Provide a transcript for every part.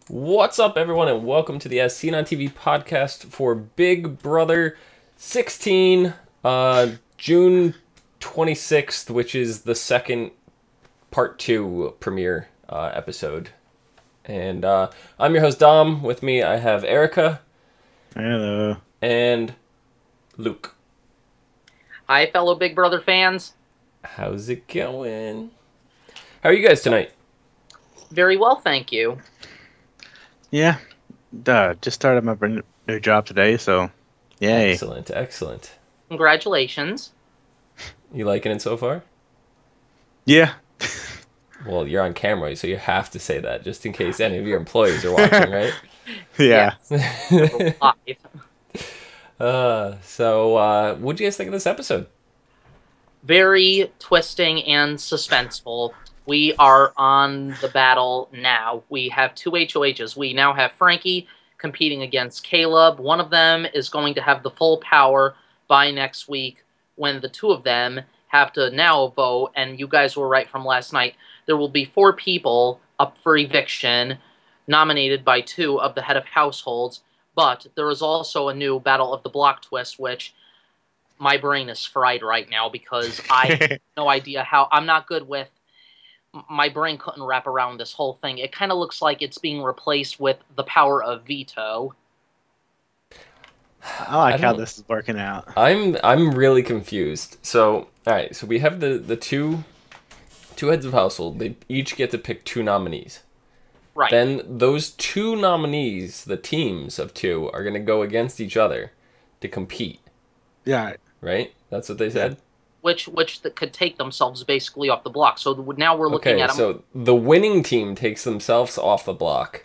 What's up, everyone, and welcome to the As Seen on TV podcast for Big Brother 16, June 26th, which is the second part 2 premiere episode. And I'm your host, Dom. With me, I have Erika. Hello. And Luke. Hi, fellow Big Brother fans. How's it going? How are you guys tonight? Very well, thank you. Yeah, just started my new job today, so yay. Excellent, excellent. Congratulations. You liking it so far? Yeah. Well, you're on camera, so you have to say that, just in case any of your employees are watching, right? Yeah. So what'd you guys think of this episode? Very twisting and suspenseful. We are on the battle now. We have two HOHs. We now have Frankie competing against Caleb. One of them is going to have the full power by next week when the two of them have to now vote. And you guys were right from last night. There will be 4 people up for eviction, nominated by 2 of the head of households. But there is also a new Battle of the Block twist, which my brain is fried right now because I have no idea how. I'm not good with. My brain couldn't wrap around this whole thing. It kind of looks like it's being replaced with the power of veto. I like how this is working out. I'm really confused. So, all right, so we have the two heads of household. They each get to pick 2 nominees. Right. Then those 2 nominees, the teams of 2, are going to go against each other to compete. Yeah. Right? That's what they said? Which could take themselves basically off the block. So now we're looking at them. So the winning team takes themselves off the block.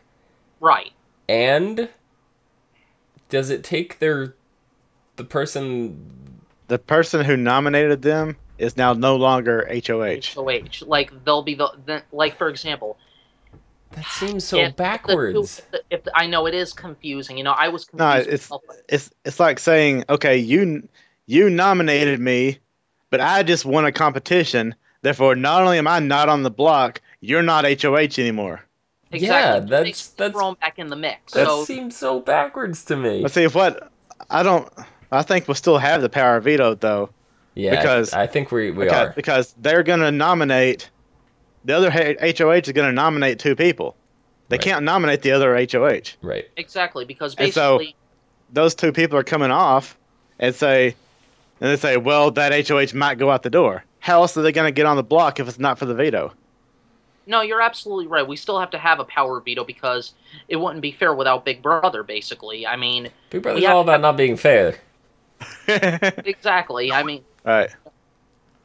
Right. And does it take the person... The person who nominated them is now no longer HOH. HOH. Like, they'll be like, for example... That seems so backwards. I know, it is confusing. You know, I was confused. No, it's like saying, okay, you nominated me, but I just won a competition. Therefore, not only am I not on the block, you're not HOH anymore. Exactly. Yeah, that's thrown back in the mix. That seems so backwards to me. Let's see I think we'll still have the power of veto though. Yeah, because I think we are. Because they're gonna nominate the other HOH is gonna nominate 2 people. They can't nominate the other HOH. Right. Exactly, because And basically so those 2 people are coming off and they say, well, that HOH might go out the door. How else are they going to get on the block if it's not for the veto? No, you're absolutely right. We still have to have a power veto because it wouldn't be fair without Big Brother, basically. I mean... Big Brother's all about not being fair. Exactly. I mean... Right.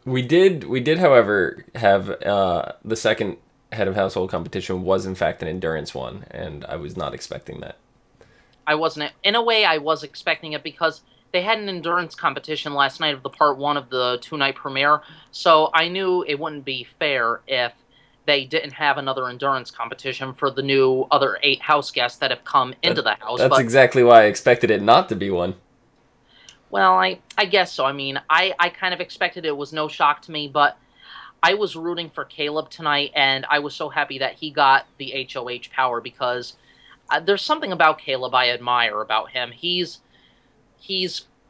We did, however, have the second head of household competition was, in fact, an endurance one, and I was not expecting that. I wasn't... In a way, I was expecting it because... They had an endurance competition last night of the part 1 of the 2-night premiere, so I knew it wouldn't be fair if they didn't have another endurance competition for the new other 8 house guests that have come into the house. That's exactly why I expected it not to be one. Well, I guess so. I mean, I kind of expected it. It was no shock to me, but I was rooting for Caleb tonight, and I was so happy that he got the HOH power because there's something about Caleb I admire about him. He's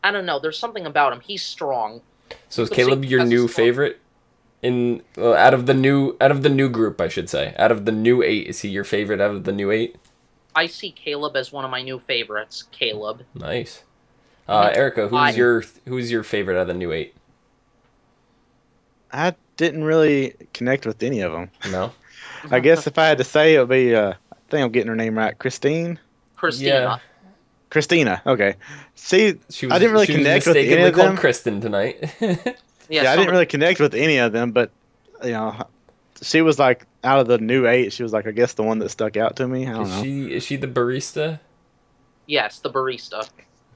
I don't know. There's something about him. He's strong. So is Caleb your new favorite out of the new group? I should say, out of the new 8, is he your favorite out of the new 8? I see Caleb as one of my new favorites. Caleb. Nice. Erika, who's your favorite out of the new 8? I didn't really connect with any of them. No. I guess if I had to say, it would be I think I'm getting her name right, Christina. Yeah. Christina, okay. See, I didn't really connect with any of them. Called Kristen tonight. Yeah, I didn't really connect with any of them, but you know, she was like out of the new 8. She was like, I guess, the one that stuck out to me. I don't know. Is she the barista? Yes, the barista.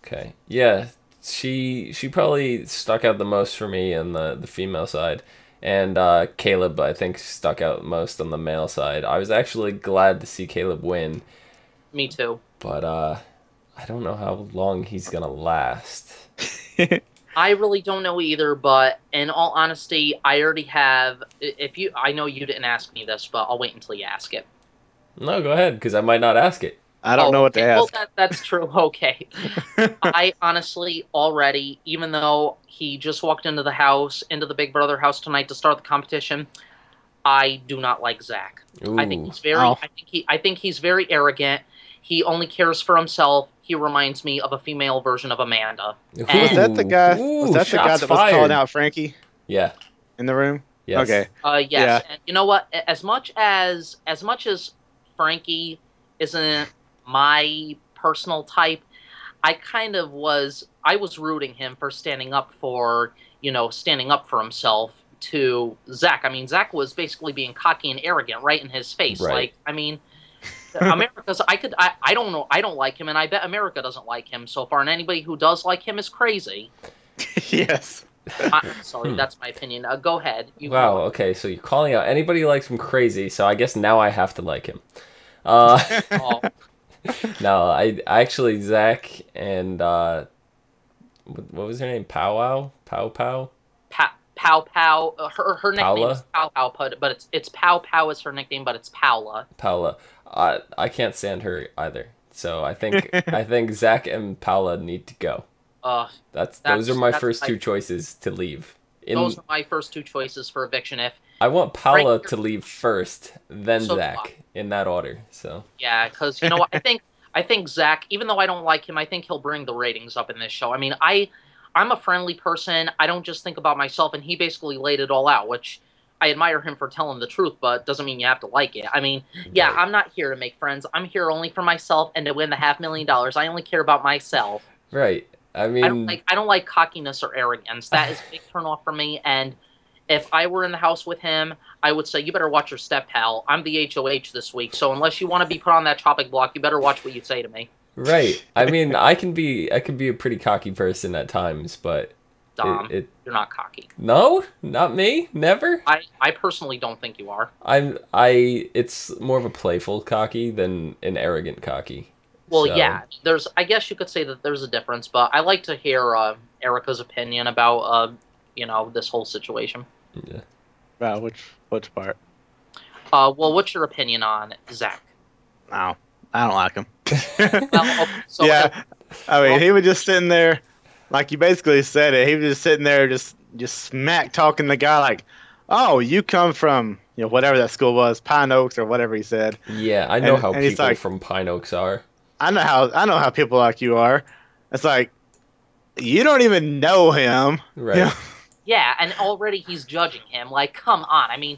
Okay, yeah, she probably stuck out the most for me on the female side, and Caleb I think stuck out most on the male side. I was actually glad to see Caleb win. Me too. But I don't know how long he's gonna last. I really don't know either, but in all honesty, I already have... I know you didn't ask me this, but I'll wait until you ask it. No, go ahead, because I might not ask it. I don't know what to okay. ask. Well, that's true. Okay. I honestly already, even though he just walked into the Big Brother house tonight to start the competition, I do not like Zach. I think Ooh. he's very. Oh. I think he's very arrogant. He only cares for himself. He reminds me of a female version of Amanda. Was And, that the guy? Ooh, Was that the guy shots that was calling fired. out Frankie Yeah. in the room? Yes. Okay. yes, Yeah. and you know what? As much as Frankie isn't my personal type, I was rooting him for standing up for himself to Zach. I mean, Zach was basically being cocky and arrogant right in his face. Right. Like, I mean, I don't know. I don't like him, and I bet America doesn't like him so far. And anybody who does like him is crazy. Yes. I'm sorry, that's my opinion. Go ahead. Wow, okay, so you're calling out anybody who likes him crazy, so I guess now I have to like him. Oh, No, I actually, Zach and, what was her name? Pow Wow? Pow Pow? Pow Pow. Her nickname Paula? is Pow Pow, but it's Pow Pow is her nickname, but it's Paula. Paula. I can't stand her either. So I think Zach and Paula need to go. Those are my first two choices to leave. Those are my first two choices for eviction. If I want Paula Right. to leave first, then So do Zach, in that order. So yeah, because you know what, I think Zach, even though I don't like him, I think he'll bring the ratings up in this show. I mean, I'm a friendly person. I don't just think about myself, and he basically laid it all out, which I admire him for telling the truth, but doesn't mean you have to like it. I mean, yeah, Right. I'm not here to make friends. I'm here only for myself and to win the $500,000. I only care about myself. right. I mean, I don't like cockiness or arrogance. That is a big turn off for me. And if I were in the house with him, I would say, you better watch your step, pal. I'm the HOH this week, so unless you want to be put on that chopping block, you better watch what you say to me. right. I mean, I can be a pretty cocky person at times, but Dom, it you're not cocky. no, not me, never. I personally don't think you are. It's more of a playful cocky than an arrogant cocky. Well, So, yeah, I guess you could say that there's a difference, but I like to hear Erika's opinion about this whole situation. Yeah. Wow, which part? Well, what's your opinion on Zach? No, I don't like him. Well, okay, so Yeah, I mean, well- he was just sitting there, like you basically said it. He was just sitting there, just smack talking the guy like, "Oh, you come from whatever that school was, Pine Oaks or whatever he said." Yeah, I know how And he's people like- from Pine Oaks are. I know how people like you are. It's like you don't even know him. Right. You know? Yeah, and already he's judging him. Like, come on. I mean,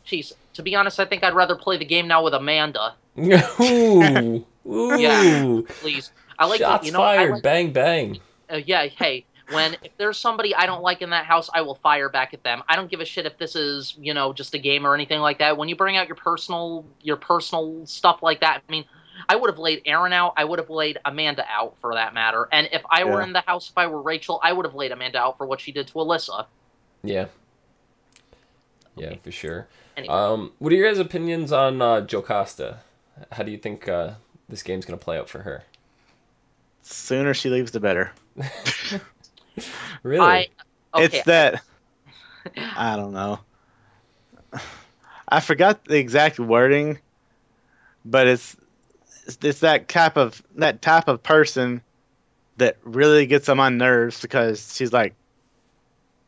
jeez. To be honest, I think I'd rather play the game now with Amanda. Ooh. Ooh. Yeah. Please. I like Shots to, fired. Bang bang. Yeah, hey, if there's somebody I don't like in that house, I will fire back at them. I don't give a shit if this is, just a game or anything like that. When you bring out your personal stuff like that, I mean, I would have laid Aaron out. I would have laid Amanda out for that matter. And if I were Yeah. in the house, if I were Rachel, I would have laid Amanda out for what she did to Alyssa. Yeah. Yeah, Okay. for sure. Anyway. What are your guys' opinions on Jocasta? How do you think this game's gonna play out for her? Sooner she leaves, the better. Really? It's that I don't know. I forgot the exact wording, but it's that type of person that really gets on my nerves because she's like,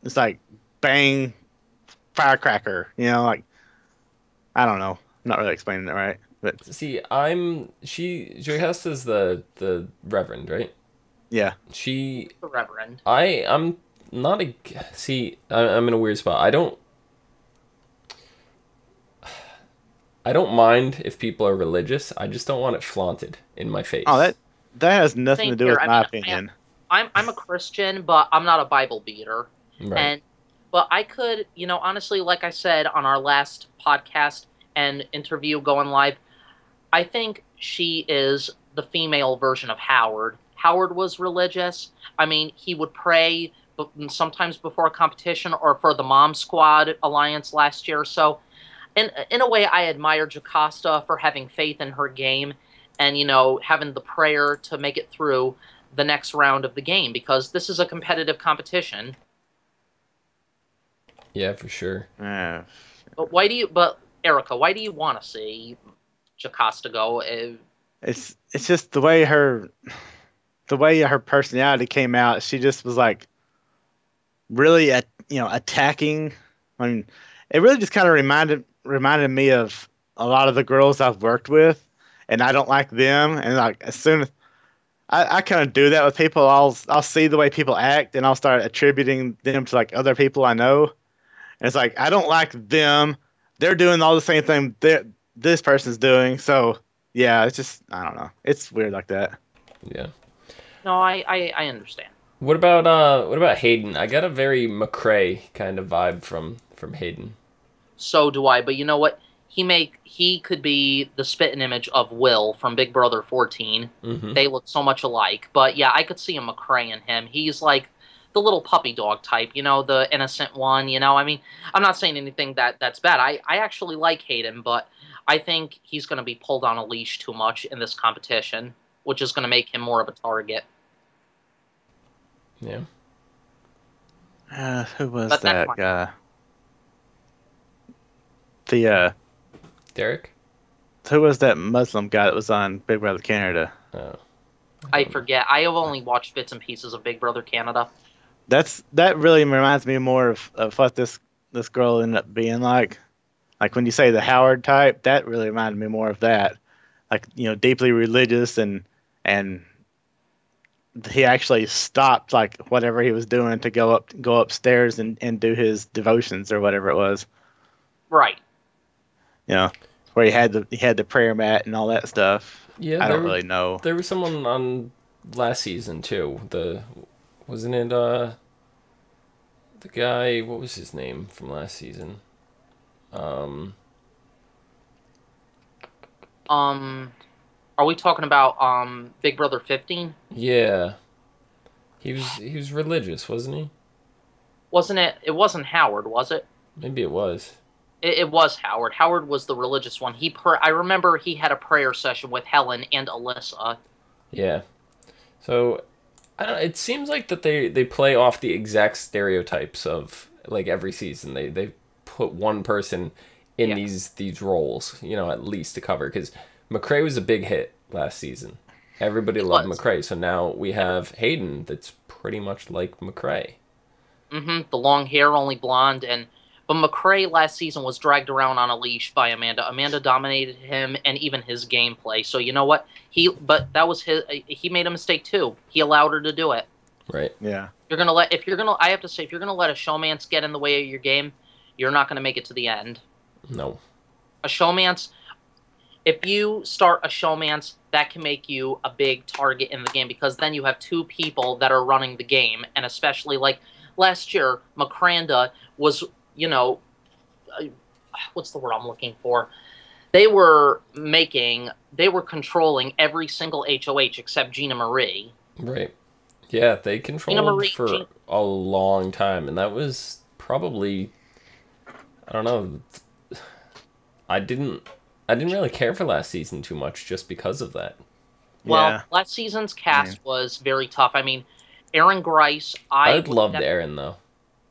it's like bang, firecracker, like I don't know. I'm not really explaining it right, but See, Jocasta's the Reverend, right? yeah, She The Reverend. I'm not a see. I'm in a weird spot. I don't mind if people are religious. I just don't want it flaunted in my face. oh that has nothing Same to do here. with I my mean, opinion. I'm a Christian, but I'm not a Bible beater. Right. But I could, honestly, like I said on our last podcast and interview going live, I think she is the female version of Howard. Howard was religious. I mean, he would pray sometimes before a competition or for the Mom Squad Alliance last year. So, in a way, I admire Jocasta for having faith in her game and, having the prayer to make it through the next round of the game because this is a competitive competition. Yeah, for sure. Yeah. But Erika, why do you want to see Jocasta go. It's just the way her personality came out. She just was like really attacking. I mean, it really just kind of reminded me of a lot of the girls I've worked with, and I don't like them. And like as soon as I kind of do that with people, I'll see the way people act, and I'll start attributing them to like other people I know. And it's like I don't like them. They're doing all the same thing this person's doing. So yeah, it's just I don't know. It's weird like that. Yeah. No, I understand. What about Hayden? I got a very McCrae kind of vibe from Hayden. So do I, but you know what? He could be the spitting image of Will from Big Brother 14. Mm-hmm. They look so much alike. But yeah, I could see a McCrae in him. He's like the little puppy dog type, the innocent one, I mean, I'm not saying anything that's bad. I actually like Hayden, but I think he's going to be pulled on a leash too much in this competition, which is going to make him more of a target. Yeah. Who was But that that's guy? The Derek? who was that Muslim guy that was on Big Brother Canada? Oh. I forget. I have only watched bits and pieces of Big Brother Canada. That really reminds me more of what this girl ended up being like. Like when you say the Howard type, that really reminded me more of that. Like, deeply religious and he actually stopped like whatever he was doing to go upstairs and do his devotions or whatever it was. Right. Where he had the prayer mat and all that stuff. Yeah, I don't really know. There was someone on last season too. Wasn't it the guy? What was his name from last season? Are we talking about Big Brother 15? Yeah, he was religious, wasn't he? Wasn't it? It wasn't Howard, was it? Maybe it was. It was Howard. Howard was the religious one. I remember he had a prayer session with Helen and Alyssa. Yeah. So, I don't know, it seems like that they play off the exact stereotypes of like every season. They put one person in these roles, at least to cover. Because McCrae was a big hit last season. Everybody loved McCrae. So now we have Hayden that's pretty much like McCrae. Mm-hmm. The long hair, only blonde, But McCrae last season was dragged around on a leash by Amanda. Amanda dominated him and even his gameplay. So you know what? But that was he made a mistake too. He allowed her to do it. Right. Yeah. I have to say, if you're gonna let a showmance get in the way of your game, you're not gonna make it to the end. No. A showmance, if you start a showmance, that can make you a big target in the game because then you have two people that are running the game, and especially like last year, McCranda was. What's the word I'm looking for? They were controlling every single HOH except Gina Marie. Right. Yeah, they controlled for a long time, and that was probably, I don't know. I didn't really care for last season too much just because of that. Well, last season's cast was very tough. I mean, Erin Grice. I loved Erin though.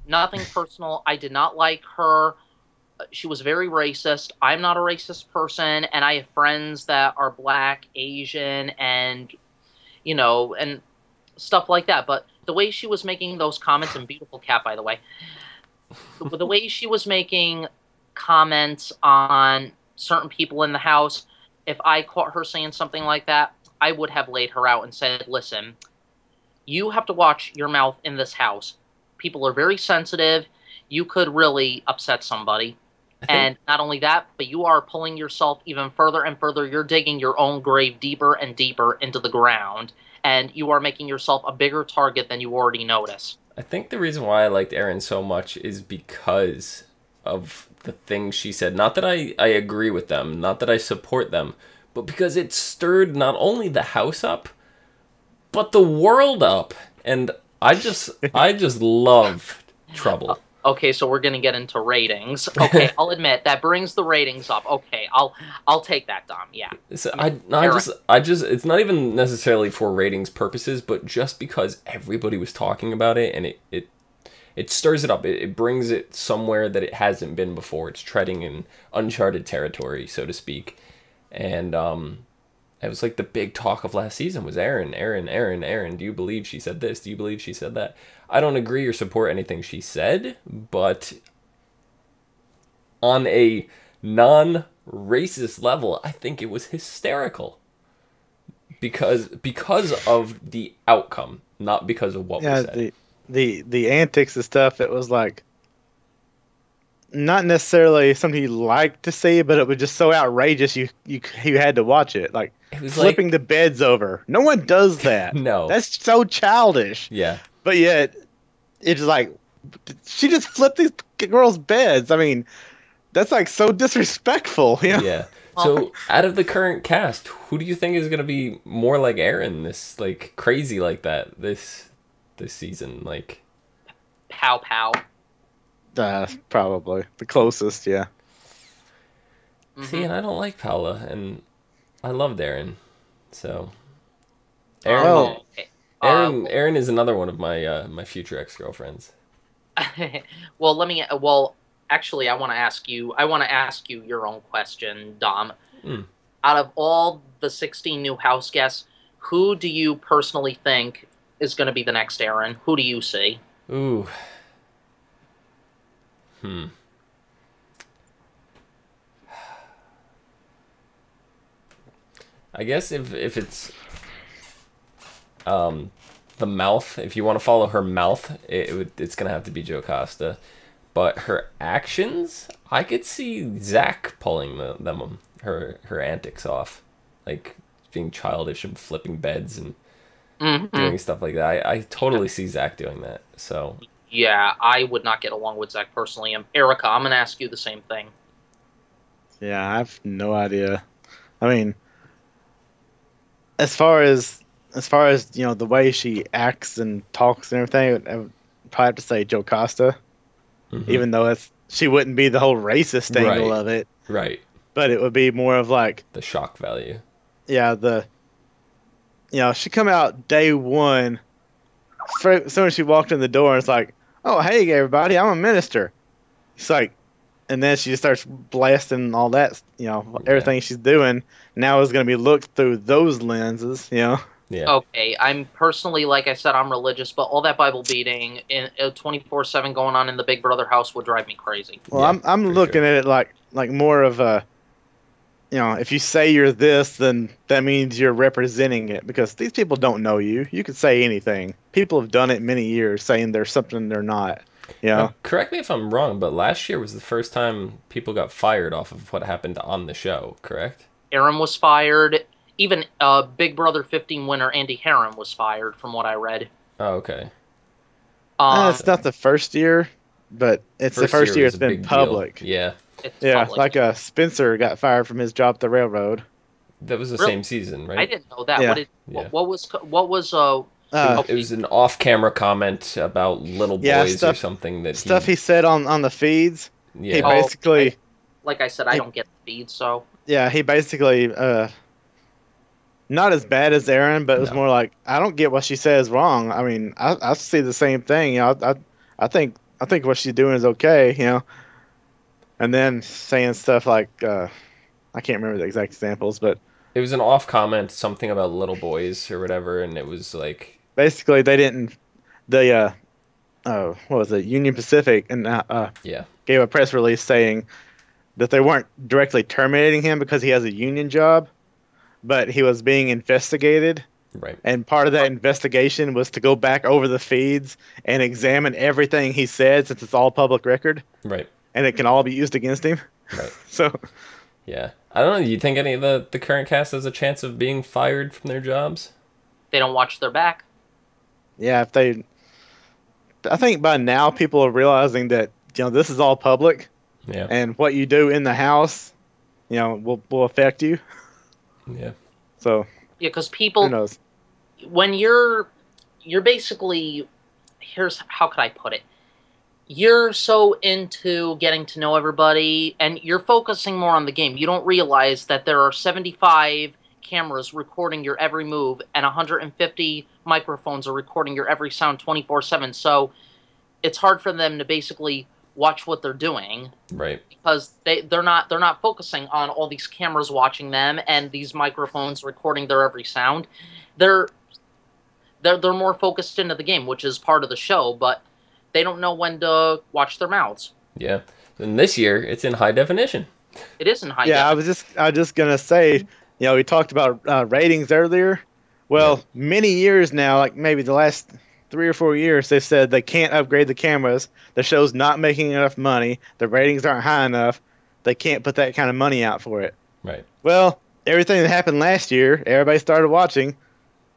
Nothing personal. I did not like her. She was very racist. I'm not a racist person, and I have friends that are black, Asian, and and stuff like that. But the way she was making those comments, and beautiful cat, by the way, the way she was making comments on certain people in the house, if I caught her saying something like that, I would have laid her out and said, listen, you have to watch your mouth in this house. People are very sensitive. You could really upset somebody. And not only that, but you are pulling yourself even further and further. You're digging your own grave deeper and deeper into the ground. And you are making yourself a bigger target than you already notice. I think the reason why I liked Erin so much is because of the things she said. Not that I agree with them, not that I support them, but because it stirred not only the house up, but the world up. And I just love trouble. Okay, so we're gonna get into ratings. Okay, I'll admit that brings the ratings up. Okay, I'll take that, Dom. Yeah. So I just it's not even necessarily for ratings purposes, but just because everybody was talking about it, and it stirs it up. It brings it somewhere that it hasn't been before. It's treading in uncharted territory, so to speak. And it was like the big talk of last season was Erin, Erin, Erin, Erin. Do you believe she said this? Do you believe she said that? I don't agree or support anything she said, but on a non-racist level, I think it was hysterical. Because of the outcome, not because of what was said. The antics and stuff, it was like not necessarily something you like to see, but it was just so outrageous you had to watch it. Like It was flipping like, the beds over. No one does that. No. That's so childish. Yeah. But yet it's like she just flipped these girls' beds. I mean, that's like so disrespectful, you know? Yeah. So, out of the current cast, who do you think is going to be more like Erin, this like crazy like that this season? Like Pow pow. Probably the closest, yeah. See, and I don't like Paula, and I loved Erin. So Erin, Erin is another one of my my future ex-girlfriends. Well, actually, I want to ask you your own question, Dom. Mm. Out of all the 16 new house guests, who do you personally think is going to be the next Erin? Who do you see? Ooh. I guess if it's the mouth, if you want to follow her mouth, it's gonna have to be Joe Costa. But her actions, I could see Zach pulling her antics off, like being childish and flipping beds and doing stuff like that. I totally see Zach doing that. So yeah, I would not get along with Zach personally. Erika, I'm gonna ask you the same thing. Yeah, I have no idea. I mean, as far as you know, the way she acts and talks and everything, I would probably have to say Joe Costa. Even though she wouldn't be the whole racist angle of it. Right. But it would be more of like the shock value. Yeah, she come out day one. As soon as she walked in the door, it's like, oh, hey, everybody, I'm a minister. It's like, and then she just starts blasting all that, everything she's doing now is going to be looked through those lenses, Yeah. Okay, I'm personally, like I said, I'm religious, but all that Bible beating in 24/7 going on in the Big Brother house would drive me crazy. Well, yeah, I'm looking at it like more of a, if you say you're this, then that means you're representing it, because these people don't know you. You could say anything. People have done it many years, saying there's something they're not. Now, correct me if I'm wrong, but last year was the first time people got fired off of what happened on the show, correct? Erin was fired. Even Big Brother 15 winner Andy Herron was fired, from what I read. Oh, okay. It's not the first year, but it's the first year it's been public. Deal. Yeah. Public. Like Spencer got fired from his job at the railroad. That was the same season, right? I didn't know that. Yeah. What was it was an off-camera comment about little boys or something that he said on the feeds. Yeah. He basically, like I said, I don't get the feed, so yeah, he basically not as bad as Erin, but it was more like, I don't get what she says wrong. I mean, I see the same thing. I think what she's doing is okay. And then saying stuff like, I can't remember the exact examples, but it was an off comment, something about little boys or whatever, and it was like basically they didn't what was it, Union Pacific, and gave a press release saying that they weren't directly terminating him because he has a union job, but he was being investigated. Right. And part of that investigation was to go back over the feeds and examine everything he said, since it's all public record. Right. And it can all be used against him. Right. So. Yeah. I don't know. Do you think any of the current cast has a chance of being fired from their jobs? They don't watch their back. Yeah, I think by now people are realizing that, this is all public. Yeah. And what you do in the house, will affect you. Yeah. So. Yeah, because people. Who knows? When you're basically, how could I put it? You're so into getting to know everybody, and you're focusing more on the game. You don't realize that there are 75 cameras recording your every move, and 150 microphones are recording your every sound 24/7. So it's hard for them to basically watch what they're doing. Right. Because they're not focusing on all these cameras watching them and these microphones recording their every sound. They're more focused into the game, which is part of the show, but they don't know when to watch their mouths. Yeah. And this year, it's in high definition. It is in high Yeah, I definition. was just gonna say, we talked about ratings earlier. Well, many years now, like maybe the last 3 or 4 years, they've said they can't upgrade the cameras. The show's not making enough money. The ratings aren't high enough. They can't put that kind of money out for it. Right. Well, everything that happened last year, everybody started watching.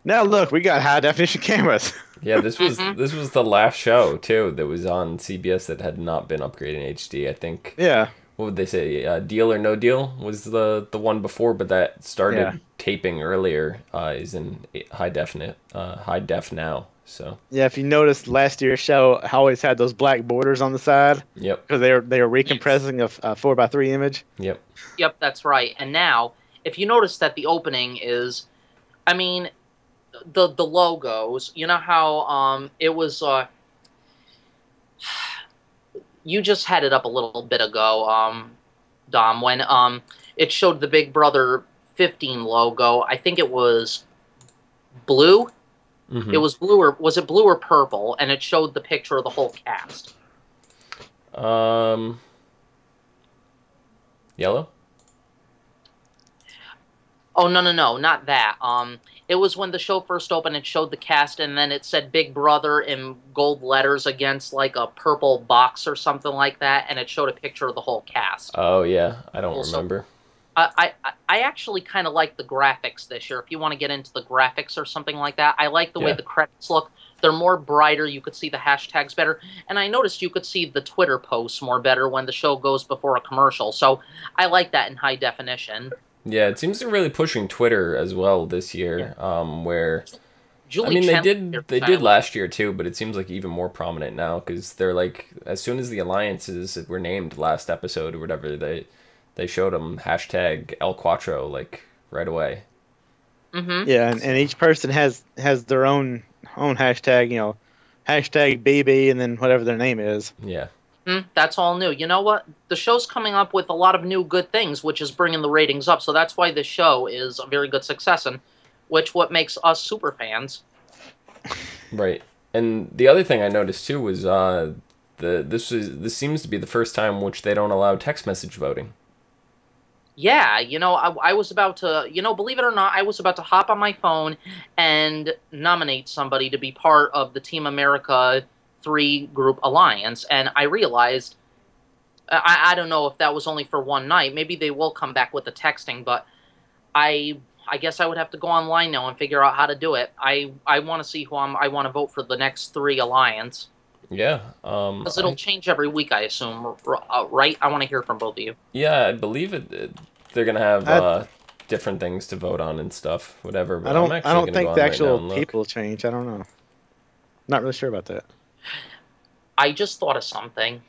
Now look, we got high definition cameras. Yeah, this was the last show too that was on CBS that had not been upgraded in HD. I think. Yeah. What would they say? Deal or No Deal was the one before, but that started taping earlier. Is in high def now. So yeah, if you noticed, last year's show always had those black borders on the side. Yep. Because they were recompressing a 4:3 image. Yep. Yep, that's right. And now, if you notice that the opening is, I mean, the logos. You know how it was. You just had it up a little bit ago, Dom, when it showed the Big Brother 15 logo. I think it was blue. Mm-hmm. It was blue, or was it blue or purple? And it showed the picture of the whole cast. Yellow? Oh, no, not that. It was when the show first opened, it showed the cast, and then it said Big Brother in gold letters against, like, a purple box or something like that, and it showed a picture of the whole cast. Oh, yeah. I don't remember. I actually kind of like the graphics this year. If you want to get into the graphics or something like that, I like the way the credits look. They're more brighter. You could see the hashtags better. And I noticed you could see the Twitter posts more better when the show goes before a commercial. So I like that in high definition. Yeah, it seems they're really pushing Twitter as well this year, where... Julie they did last year too, but it seems like even more prominent now because they're like, as soon as the alliances were named last episode or whatever, they showed them hashtag El Cuatro like right away. Mm-hmm. Yeah, and each person has their own hashtag, hashtag BB and then whatever their name is. Yeah. That's all new. You know what? The show's coming up with a lot of new good things, which is bringing the ratings up. So that's why this show is a very good success, and what makes us super fans. Right. And the other thing I noticed too was this seems to be the first time which they don't allow text message voting. Yeah, I was about to, believe it or not, I was about to hop on my phone and nominate somebody to be part of the Team America 3 group alliance, and I realized, I don't know if that was only for one night, maybe they will come back with the texting, but I guess I would have to go online now and figure out how to do it. I want to see who I want to vote for the next 3 alliance. Yeah. Because it'll change every week, I assume, right? I want to hear from both of you. Yeah, I believe they're going to have different things to vote on and stuff, whatever. But I don't think the actual people change. I don't know. Not really sure about that. I just thought of something.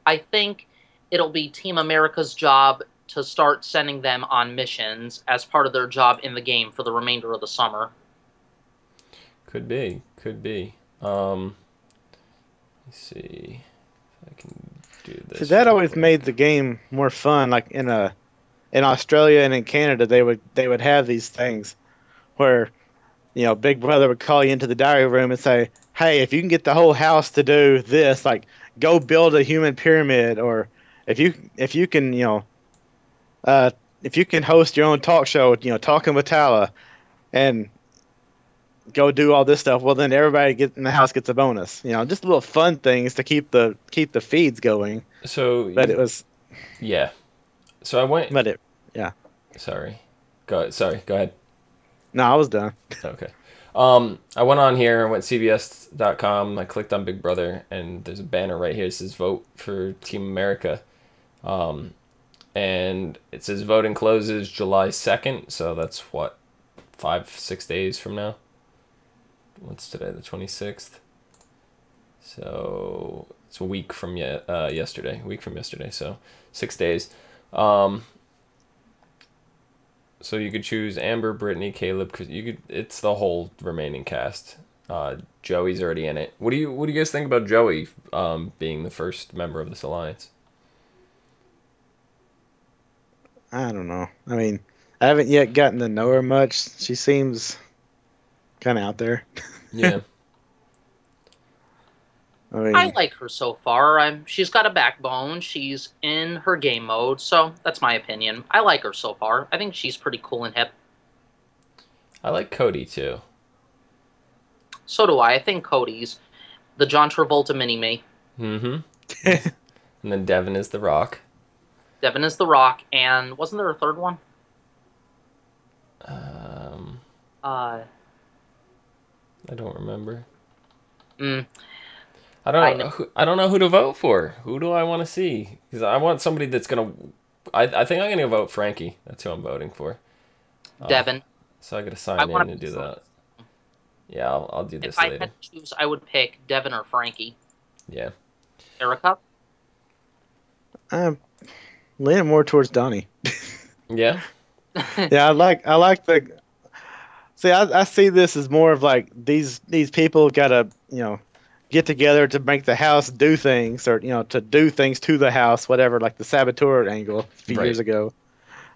I think it'll be Team America's job to start sending them on missions as part of their job in the game for the remainder of the summer. Could be. Let's see if I can do this. See, that always made the game more fun. Like in Australia and in Canada, they would have these things where, Big Brother would call you into the diary room and say, "Hey, if you can get the whole house to do this, like go build a human pyramid, or if you can, if you can host your own talk show, talking with Tala, and go do all this stuff, well then everybody in the house gets a bonus. Just little fun things to keep the feeds going." So, but it was, yeah. So I went. But it, yeah. Sorry, go ahead. No, I was done. Okay. I went on here, I went CBS.com, I clicked on Big Brother, and there's a banner right here that says vote for Team America. And it says voting closes July 2nd, so that's 5-6 days from now. What's today, the 26th? So it's a week from yesterday, so 6 days. So you could choose Amber, Brittany, Caleb, because it's the whole remaining cast. Joey's already in it. What do you guys think about Joey being the first member of this alliance? I don't know. I mean, I haven't yet gotten to know her much. She seems kind of out there. Yeah. I I mean, like her so far. She's got a backbone. She's in her game mode, so that's my opinion. I like her so far. I think she's pretty cool and hip. I like Cody too. So do I. I think Cody's the John Travolta mini-me. Mm-hmm. And then Devin is the Rock. Devin is the Rock, and wasn't there a third one? I don't remember. Mm, I don't know who to vote for. Who do I want to see? Because I want somebody that's gonna. I think I'm gonna vote Frankie. That's who I'm voting for. Devin. So I gotta sign in and do that. Yeah, I'll do this If I later. had to choose, I would pick Devin or Frankie. Yeah. Erika? I'm leaning more towards Donnie. Yeah. Yeah, I like the. See, I see this as more of like these people gotta get together to make the house do things, or to do things to the house, whatever, like the saboteur angle a few years ago,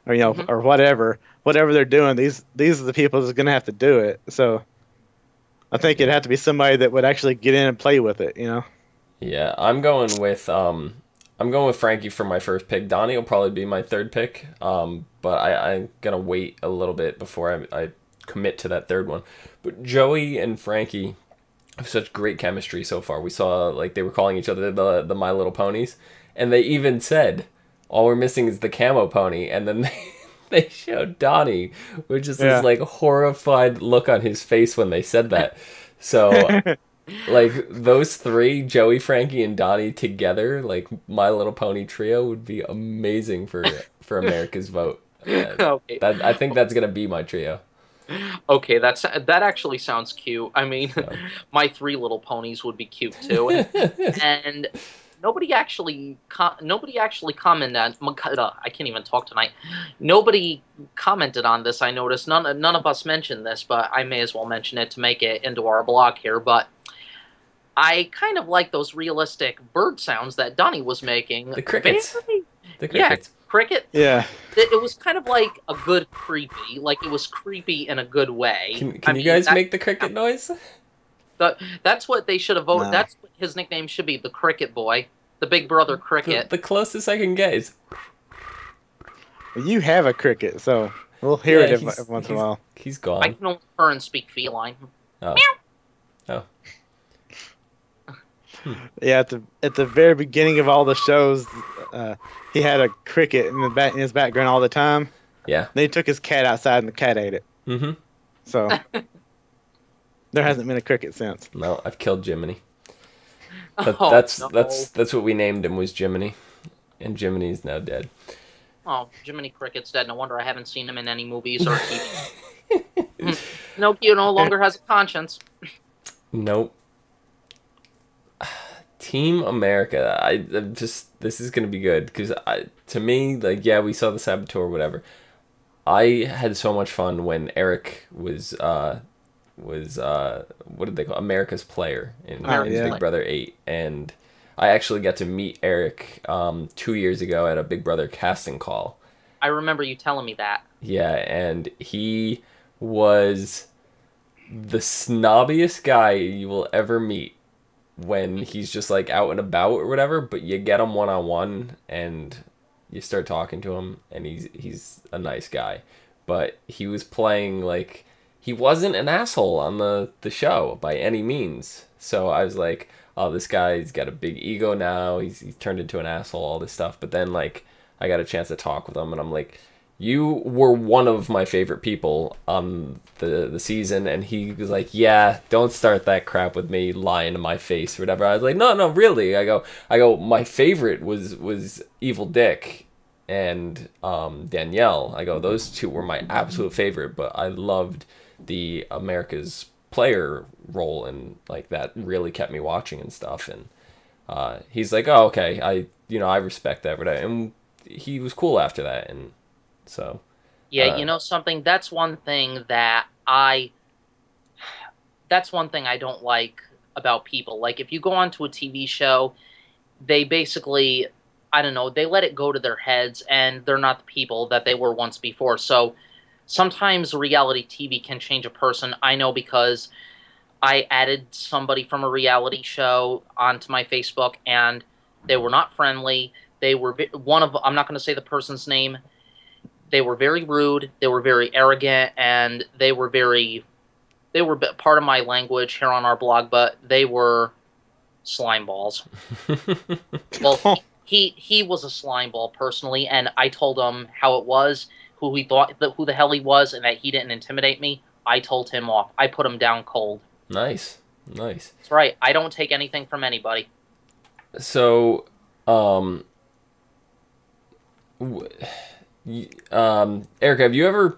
or or whatever they're doing. These are the people that's gonna have to do it. So I think it'd have to be somebody that would actually get in and play with it. Yeah, I'm going with Frankie for my first pick. Donnie will probably be my third pick. But I'm gonna wait a little bit before I commit to that third one. But Joey and Frankie have such great chemistry so far. We saw like they were calling each other the My Little Ponies, and they even said all we're missing is the camo pony, and then they showed Donnie, which is this like horrified look on his face when they said that. So like those three, Joey, Frankie, and Donnie together, like My Little Pony trio would be amazing for America's vote. Okay. I think that's gonna be my trio. Okay, that actually sounds cute. I mean, my three little ponies would be cute too, and nobody actually commented on. I can't even talk tonight. Nobody commented on this. I noticed none of us mentioned this, but I may as well mention it to make it into our blog here. But I kind of like those realistic bird sounds that Donnie was making. The crickets. The crickets. Yeah, cricket. Yeah. It was kind of like a good creepy. Like it was creepy in a good way. Can you guys make the cricket noise? That's what they should have voted. No. That's what his nickname should be, the Cricket Boy. The Big Brother Cricket. The closest I can get is... You have a cricket, so we'll hear it every once in a while. He's gone. I can only purr and speak feline. Oh. Meow. Oh. Yeah, at the very beginning of all the shows, he had a cricket in his background all the time. Yeah. Then he took his cat outside and the cat ate it. Mm-hmm. So there hasn't been a cricket since. No, I've killed Jiminy. Oh, That's no. what we named him, was Jiminy, and Jiminy's now dead. Oh, Jiminy Cricket's dead. No wonder I haven't seen him in any movies or TV. Nokia no longer has a conscience. Nope. Team America. This is gonna be good because to me, like, yeah, we saw the saboteur, whatever. I had so much fun when Eric was what did they call America's Player in Big Brother 8, and I actually got to meet Eric 2 years ago at a Big Brother casting call. I remember you telling me that. Yeah, and he was the snobbiest guy you will ever meet when he's just like out and about or whatever, but you get him one-on-one and you start talking to him and he's a nice guy. But he was playing like he wasn't an asshole on the show by any means. So I was like, oh, this guy's got a big ego now. He's turned into an asshole, all this stuff. But then like I got a chance to talk with him and I'm like, you were one of my favorite people on the season. And he was like, yeah, don't start that crap with me, lying to my face or whatever. I was like, no, really. I go, my favorite was Evil Dick and Danielle. I go, those two were my absolute favorite, but I loved the America's Player role, and like that really kept me watching and stuff. And he's like, oh, okay, I respect that, and he was cool after that. And so yeah, you know something, that's one thing that that's one thing I don't like about people. Like, if you go onto a TV show, they basically, I don't know, they let it go to their heads, and they're not the people that they were once before. So sometimes reality TV can change a person. I know because I added somebody from a reality show onto my Facebook, and they were not friendly. They were I'm not going to say the person's name. They were very rude. They were very arrogant, and they were part of my language here on our blog, but they were slime balls. Well, he was a slime ball personally, and I told him how it was, who the hell he was, and that he didn't intimidate me. I told him off. I put him down cold. Nice. That's right. I don't take anything from anybody. So, Erika, have you ever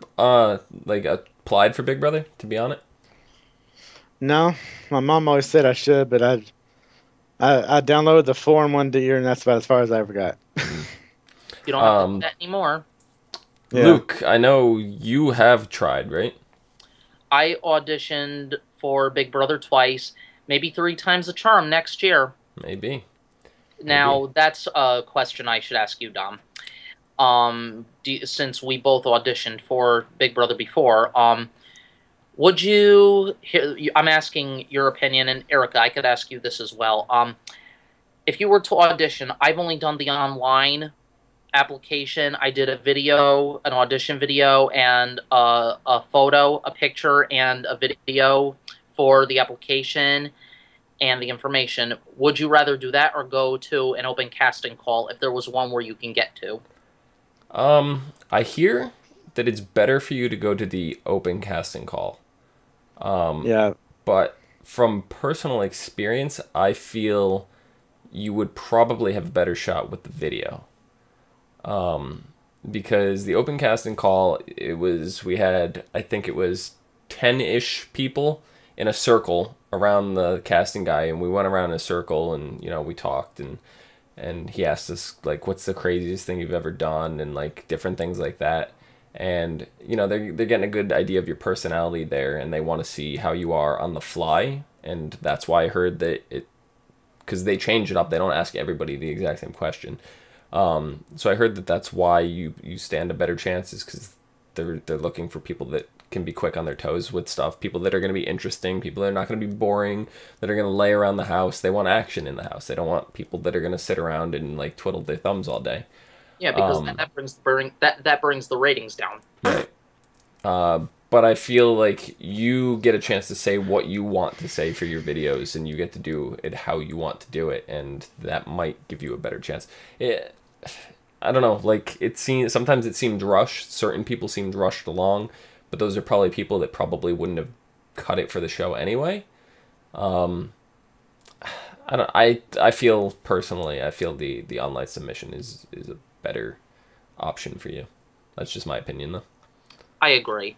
like applied for Big Brother to be on it? No, my mom always said I should, but I downloaded the form one year, and that's about as far as I ever got. You don't have to do that anymore. Yeah. Luke, I know you have tried, right? I auditioned for Big Brother twice, maybe 3 times the charm next year. Maybe. Now, that's a question I should ask you, Dom. Since we both auditioned for Big Brother before, would you... I'm asking your opinion, and Erika, I could ask you this as well. If you were to audition, I've only done the online application. I did an audition video, and a photo, a picture, and a video for the application and the information. Would you rather do that or go to an open casting call if there was one where you can get to? I hear that it's better for you to go to the open casting call. Yeah. But from personal experience, I feel you would probably have a better shot with the video. Because the open casting call, we had, I think it was 10-ish people in a circle around the casting guy, and we went around in a circle, and, we talked, and he asked us, like, what's the craziest thing you've ever done, and, like, different things like that. And, they're getting a good idea of your personality there, and they want to see how you are on the fly, and that's why I heard that because they change it up, they don't ask everybody the exact same question. So I heard that that's why you stand a better chance, is because they're looking for people that can be quick on their toes with stuff, people that are going to be interesting, people that are not going to be boring, that are going to lay around the house. They want action in the house. They don't want people that are going to sit around and like twiddle their thumbs all day. Yeah, because that brings the ratings down. Right. But I feel like you get a chance to say what you want to say for your videos, and you get to do it how you want to do it, and that might give you a better chance. I don't know, like, sometimes it seemed rushed. Certain people seemed rushed along, but those are probably people that probably wouldn't have cut it for the show anyway. I feel personally, the online submission is a better option for you. That's just my opinion, though. I agree.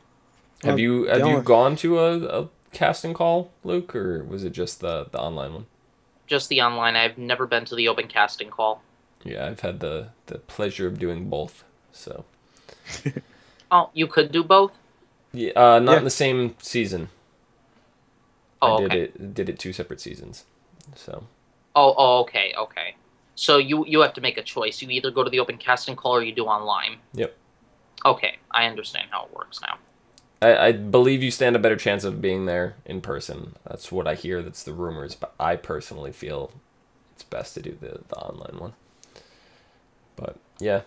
Have you gone to a casting call, Luke, or was it just the online one? Just the online. I've never been to the open casting call. Yeah, I've had the pleasure of doing both. So. Oh, you could do both? Yeah, not in the same season. Oh, I okay. did it 2 separate seasons. So. Oh, okay. So you have to make a choice. You either go to the open casting call or you do online. Yep. Okay, I understand how it works now. I believe you stand a better chance of being there in person. That's what I hear. That's the rumors. But I personally feel it's best to do the online one. But yeah.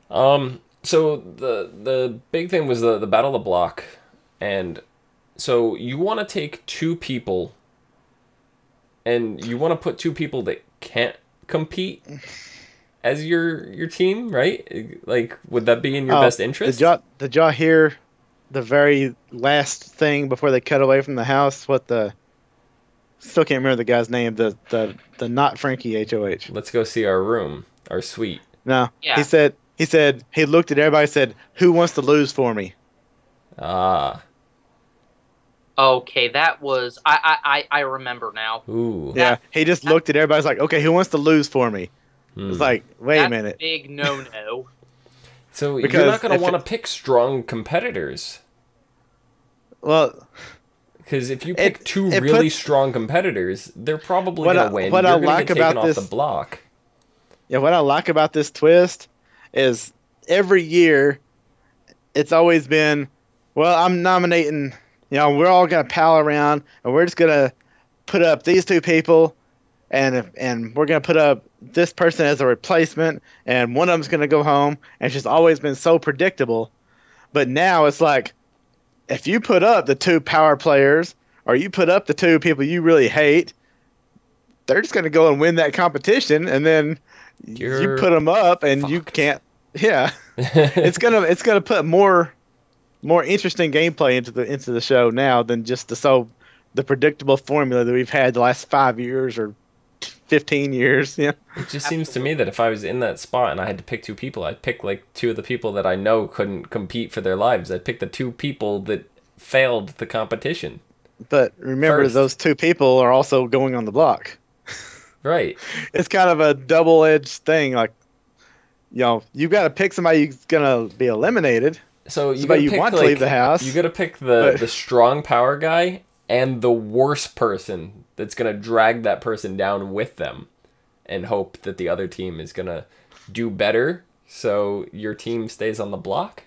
So the big thing was the Battle of the Block, and so you want to take 2 people, and you want to put 2 people that can't compete as your team, right? Like, would that be in your best interest? Did y'all hear the very last thing before they cut away from the house? Still can't remember the guy's name. The not Frankie HOH. Let's go see our room, our suite. No, Yeah. He said he looked at everybody and said, "Who wants to lose for me?" Ah. Okay, that was I remember now. Ooh. Yeah, he just looked at everybody. Like, okay, who wants to lose for me? It's like, wait a minute. Big no. So Because you're not going to if want to pick strong competitors. Well, Because if you pick two it really puts- strong competitors, they're probably What going I- to win. what You're I going to like get taken about off the this- block. Yeah, what I like about this twist is every year it's always been, well, I'm nominating, we're all gonna pal around and we're just gonna put up these two people, and we're gonna put up this person as a replacement, and one of them's gonna go home, and it's just always been so predictable. But now it's like, if you put up the two power players or you put up the two people you really hate, they're just gonna go and win that competition, and then you You're put them up and you fucked. can't. Yeah, it's gonna put more interesting gameplay into the show now than just the predictable formula that we've had the last 5 years or 15 years. Yeah, It just seems to me that if I was in that spot and I had to pick two people, I'd pick like two of the people that I know couldn't compete for their lives. I'd pick the two people that failed the competition. but remember, First. those two people are also going on the block. Right. It's kind of a double-edged thing. Like, you've got to pick somebody who's gonna be eliminated. So you Somebody gotta you pick want to like, leave the house. You gotta pick the but- strong power guy and the worst person that's gonna drag that person down with them, and hope that the other team is gonna do better, so your team stays on the block.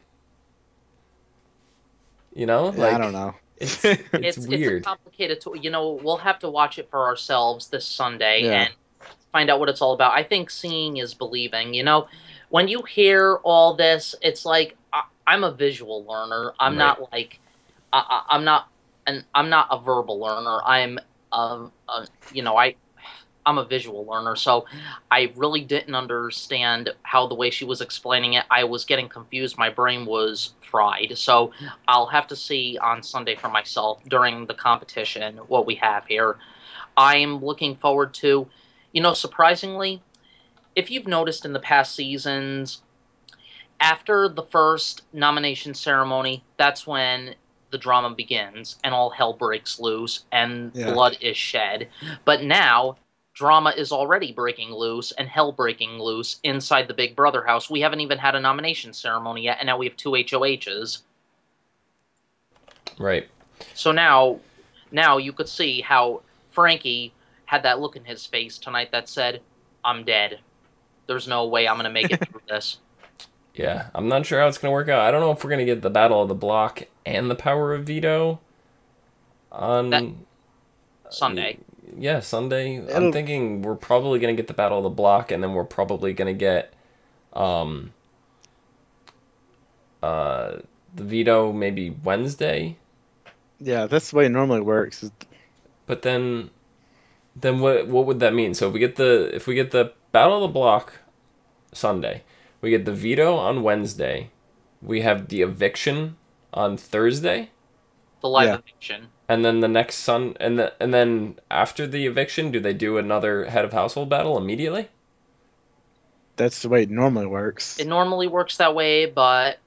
I don't know. It's It's weird. a complicated. We'll have to watch it for ourselves this Sunday Yeah. and find out what it's all about. I think seeing is believing. When you hear all this, it's like I'm a visual learner. I'm Right. not like I'm not a verbal learner. I'm I'm a visual learner, so I really didn't understand how the way she was explaining it. I was getting confused. My brain was fried. So I'll have to see on Sunday for myself during the competition what we have here. I'm looking forward to, surprisingly, if you've noticed in the past seasons, after the first nomination ceremony, that's when the drama begins and all hell breaks loose and Yeah. blood is shed. But now drama is already breaking loose and hell breaking loose inside the Big Brother house. We haven't even had a nomination ceremony yet, and now we have two HOHs. Right. So now you could see how Frankie had that look in his face tonight that said, I'm dead. There's no way I'm going to make it through this. Yeah, I'm not sure how it's gonna work out. I don't know if we're gonna get the Battle of the Block and the Power of Veto on Sunday. Yeah, Sunday. I'm It'll- thinking we're probably gonna get the Battle of the Block, and then we're probably gonna get the veto maybe Wednesday. Yeah, that's the way it normally works. But then what would that mean? So if we get the Battle of the Block Sunday, we get the veto on Wednesday, we have the eviction on Thursday, The live Yeah. eviction. and then the next and then after the eviction, do they do another head of household battle immediately? That's the way it normally works. It normally works that way, but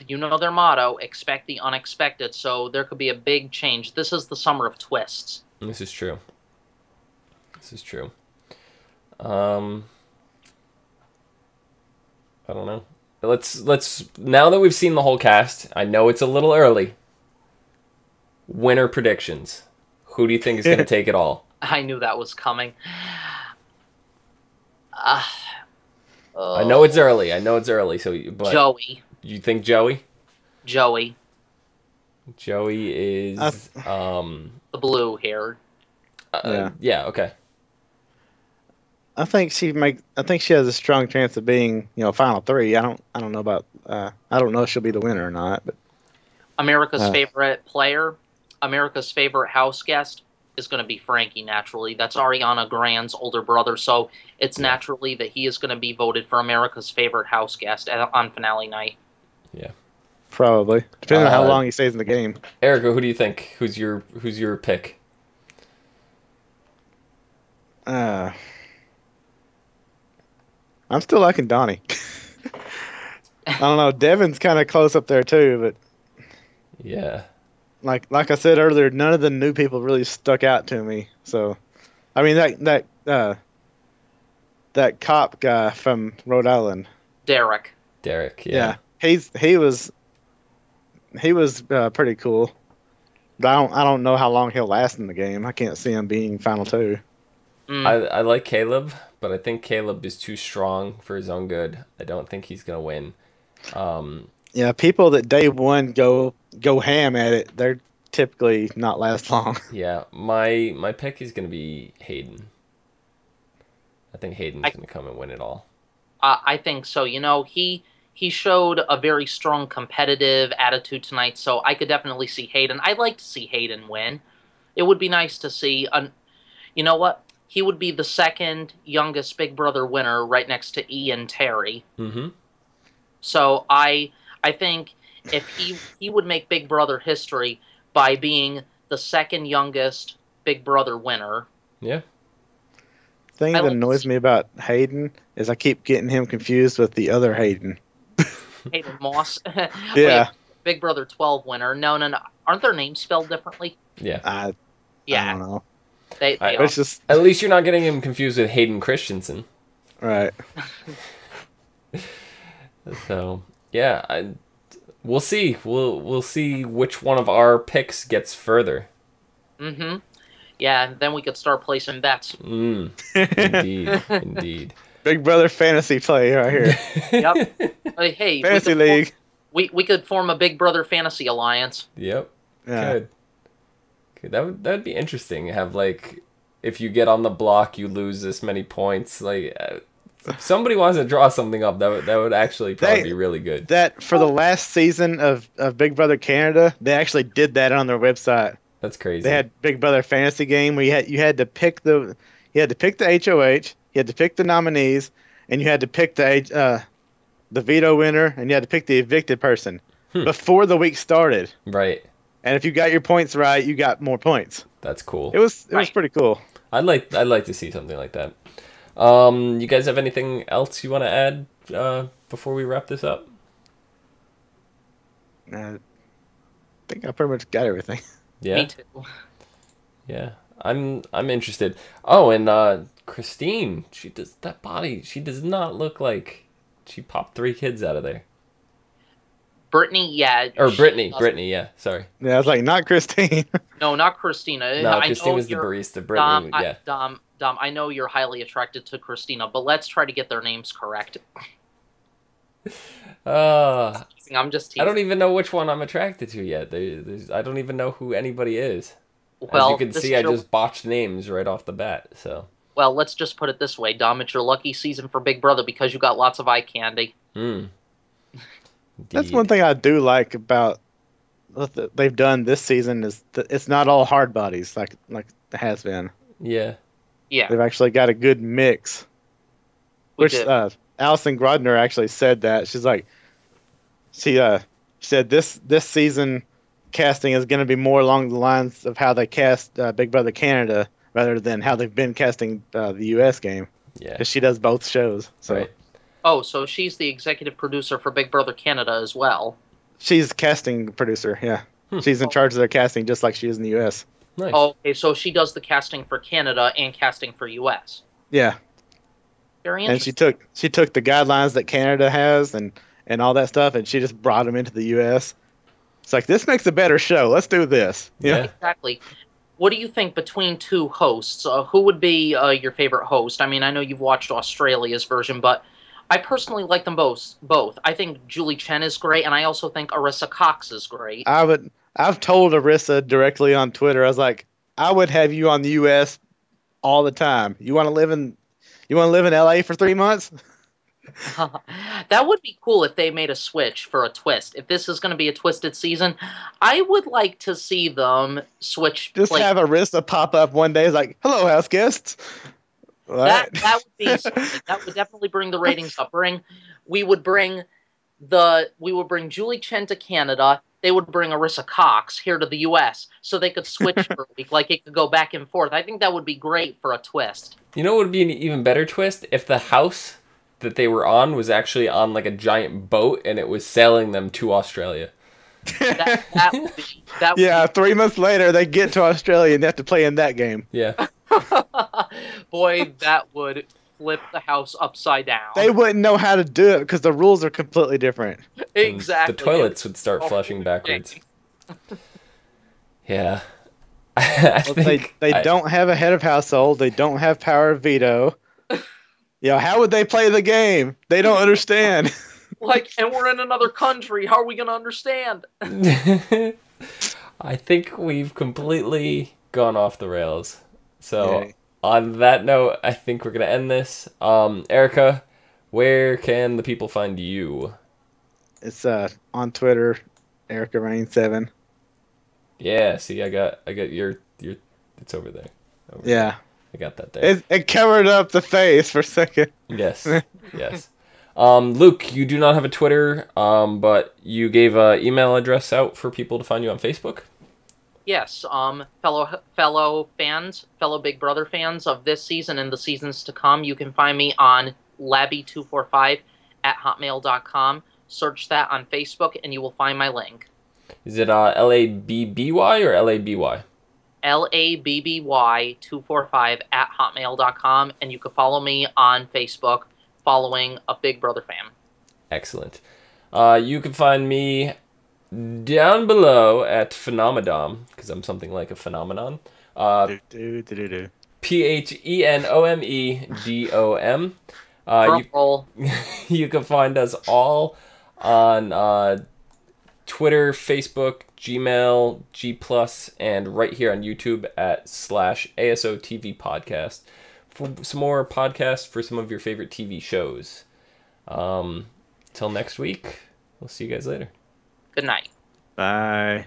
their motto, expect the unexpected, so there could be a big change. This is the summer of twists. This is true. I don't know. Let's now that we've seen the whole cast, I know it's a little early. Winner predictions. Who do you think is going to take it all? I knew that was coming. I know it's early. But Joey. you think Joey? Joey. Joey is The blue hair. yeah, okay. I think she has a strong chance of being, final three. I don't know about. I don't know if she'll be the winner or not. But America's favorite player, America's favorite house guest is going to be Frankie, naturally. That's Ariana Grande's older brother, so it's naturally that he is going to be voted for America's favorite house guest on finale night. Yeah. probably depending on how long he stays in the game. Erika, who do you think? Who's your pick? I'm still liking Donnie. I don't know. Devin's kind of close up there too, but Yeah. like I said earlier, none of the new people really stuck out to me. So, I mean that cop guy from Rhode Island. Derek. Derek, Yeah, he was pretty cool. But I don't know how long he'll last in the game. I can't see him being final two. I like Caleb, but I think Caleb is too strong for his own good. I don't think he's gonna win. Yeah, people that day one go ham at it, they're typically not last long. Yeah, my pick is gonna be Hayden. I think Hayden's gonna come and win it all. I think so. He showed a very strong competitive attitude tonight, so I could definitely see Hayden. I'd like to see Hayden win. It would be nice to see. You know what? He would be the second youngest Big Brother winner, right next to Ian Terry. Mm-hmm. So I think if he would make Big Brother history by being the second youngest Big Brother winner. Yeah. The thing that annoys me about Hayden is I keep getting him confused with the other Hayden. Hayden Moss. Yeah. Wait, Big Brother 12 winner. No. Aren't their names spelled differently? Yeah. I don't know. They It's just At least you're not getting him confused with Hayden Christensen. right. So yeah, we'll see. We'll see which one of our picks gets further. Mm-hmm. Yeah, then we could start placing bets. Indeed, indeed. Big Brother fantasy play right here. Yep. Hey, Fantasy league. We could form a Big Brother fantasy alliance. Yep. Yeah. Good. That'd be interesting. Have like, if you get on the block, you lose this many points. Like, if somebody wants to draw something up, that would actually probably be really good. That for the last season of Big Brother Canada, they actually did that on their website. That's crazy. They had Big Brother fantasy game where you had to pick the HOH, you had to pick the nominees, and you had to pick the veto winner, and you had to pick the evicted person before the week started. Right. And if you got your points right, you got more points. That's cool. It was pretty cool. I'd like to see something like that. You guys have anything else you want to add before we wrap this up? I think I pretty much got everything. Yeah. Me too. Yeah. I'm interested. Oh, and Christine, she does not look like she popped 3 kids out of there. Brittany, yeah. Or Brittany, yeah. Sorry. Yeah, I was like, not Christine. No, not Christina. No, I Christine know was the you're- barista. Brittany, yeah. Dom, I know you're highly attracted to Christina, but let's try to get their names correct. I'm just teasing. I don't even know which one I'm attracted to yet. I don't even know who anybody is. Well, as you can this see, is I your- just botched names right off the bat. So. Well, let's just put it this way, Dom. It's your lucky season for Big Brother because you got lots of eye candy. That's one thing I do like about what they've done this season is that it's not all hard bodies like it has been. Yeah. Yeah. They've actually got a good mix. We Which did. Alison Grodner actually said that. She's like, she said this season casting is going to be more along the lines of how they cast Big Brother Canada rather than how they've been casting the U.S. game. Yeah. Because she does both shows. So Right. Oh, so she's the executive producer for Big Brother Canada as well. she's casting producer. Yeah. She's in charge of their casting just like she is in the U.S. Nice. Okay, so she does the casting for Canada and casting for US. Yeah. Very And interesting. she took the guidelines that Canada has and all that stuff, and she just brought them into the U.S. It's like, this makes a better show. Let's do this. Yeah. Exactly. What do you think between two hosts? Who would be your favorite host? I mean, I know you've watched Australia's version, but I personally like them both. I think Julie Chen is great, and I also think Arissa Cox is great. I've told Arissa directly on Twitter. I was like, I would have you on the U.S. all the time. You want to live in L.A. for 3 months? That would be cool if they made a switch for a twist. If this is going to be a twisted season, I would like to see them switch. Just have Arissa pop up one day. It's like, hello, house guests. That What? would be something. That would definitely bring the ratings up. We would bring Julie Chen to Canada. They would bring Arissa Cox here to the U.S. so they could switch for a week. Like it could go back and forth. I think that would be great for a twist. You know what would be an even better twist? If the house that they were on was actually on like a giant boat and it was sailing them to Australia. That would be, that would Yeah, 3 months later, they get to Australia and they have to play in that game. Yeah. Boy, that would flip the house upside down. They wouldn't know how to do it because the rules are completely different. Exactly. The toilets would start flushing backwards. Yeah. I Well, think they don't have a head of household. They don't have power of veto. How would they play the game? They don't understand. Like, and we're in another country. How are we going to understand? I think we've completely gone off the rails. So Yay. on that note, I think we're gonna end this. Erica, where can the people find you? It's on Twitter, Erika Rain 7. Yeah, see, I got your it's over there. Over Yeah. there. I got that there. It covered up the face for a second. Yes, yes. Luke, you do not have a Twitter, but you gave a email address out for people to find you on Facebook. Yes, fellow fans, fellow Big Brother fans of this season and the seasons to come, you can find me on labby245 at hotmail.com. Search that on Facebook and you will find my link. Is it LABBY or LABY? LABBY245 at hotmail.com, and you can follow me on Facebook following a Big Brother fan. Excellent. You can find me down below at Phenomenon, because I'm something like a phenomenon. Phenomedom. You can find us all on Twitter, Facebook, Gmail, G+, and right here on YouTube at /ASOTV podcast for some more podcasts for some of your favorite TV shows. Till next week, we'll see you guys later. Good night. Bye.